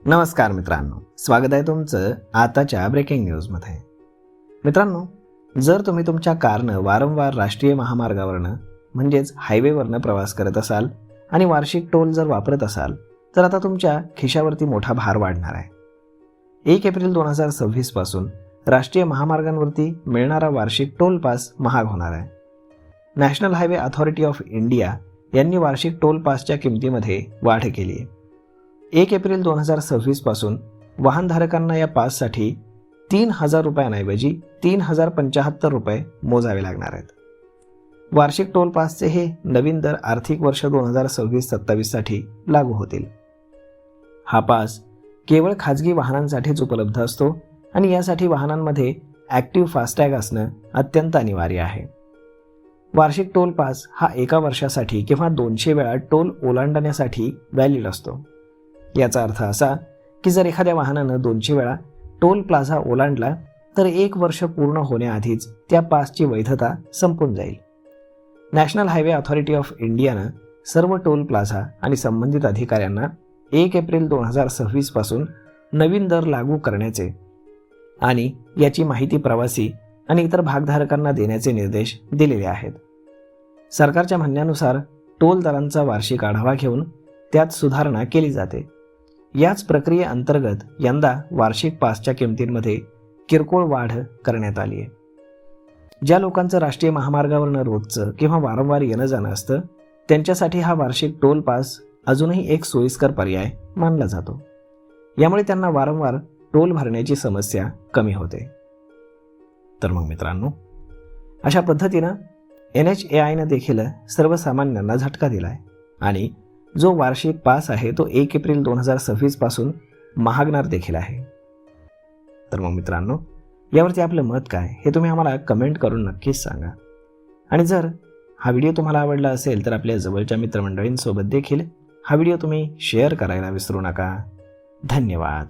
नमस्कार मित्रांनो, स्वागत आहे तुमचं आताच्या ब्रेकिंग न्यूजमध्ये. मित्रांनो, जर तुम्ही तुमच्या कारनं वारंवार राष्ट्रीय महामार्गावरनं म्हणजेच हायवेवरनं प्रवास करत असाल आणि वार्षिक टोल जर वापरत असाल तर आता तुमच्या खिशावरती मोठा भार वाढणार आहे. 1 एप्रिल 2026 पासून राष्ट्रीय महामार्गांवरती मिळणारा वार्षिक टोल पास महाग होणार आहे. National highway authority of India यांनी वार्षिक टोल पासच्या किमतीमध्ये वाढ केली आहे. 1 एप्रिल 2026 पासून वाहनधारकांना या पाससाठी 3,000 रुपयांऐवजी 3,075 रुपये मोजावे लागणार आहेत. वार्षिक टोल पासचे हे नवीन दर आर्थिक वर्ष 2026-27 साठी लागू होतील. हा पास केवळ खाजगी वाहनांसाठीच उपलब्ध असतो आणि यासाठी वाहनांमध्ये ॲक्टिव्ह फास्टॅग असणं अत्यंत अनिवार्य आहे. वार्षिक टोल पास हा एका वर्षासाठी किंवा 200 वेळा टोल ओलांडण्यासाठी व्हॅलिड असतो. याचा अर्थ असा की जर एखाद्या वाहनानं 200 वेळा टोल प्लाझा ओलांडला तर 1 वर्ष पूर्ण होण्याआधीच त्या पासची वैधता संपून जाईल. नॅशनल हायवे अथॉरिटी ऑफ इंडियानं सर्व टोल प्लाझा आणि संबंधित अधिकाऱ्यांना 1 एप्रिल 2026 पासून नवीन दर लागू करण्याचे आणि याची माहिती प्रवासी आणि इतर भागधारकांना देण्याचे निर्देश दिलेले आहेत. सरकारच्या म्हणण्यानुसार टोल दरांचा वार्षिक आढावा घेऊन त्यात सुधारणा केली जाते. याच प्रक्रियेअंतर्गत यंदा वार्षिक पासच्या किमतींमध्ये किरकोळ वाढ करण्यात आली आहे. ज्या लोकांचं राष्ट्रीय महामार्गावरनं रोजचं किंवा वारंवार येणं जाणं असतं त्यांच्यासाठी हा वार्षिक टोल पास अजूनही एक सोयीस्कर पर्याय मानला जातो. यामुळे त्यांना वारंवार टोल भरण्याची समस्या कमी होते. तर मग मित्रांनो, अशा पद्धतीनं NHAIनं देखील सर्वसामान्यांना झटका दिला आहे आणि जो वार्षिक पास आहे तो 1 एप्रिल 2026 पासून महागणार देखील आहे. तर मग मित्रांनो, यावरती आपलं मत काय हे तुम्ही आम्हाला कमेंट करून नक्कीच सांगा. आणि जर हा व्हिडिओ तुम्हाला आवडला असेल तर आपल्या जवळच्या मित्रमंडळींसोबत देखील हा व्हिडिओ तुम्ही शेअर करायला विसरू नका. धन्यवाद.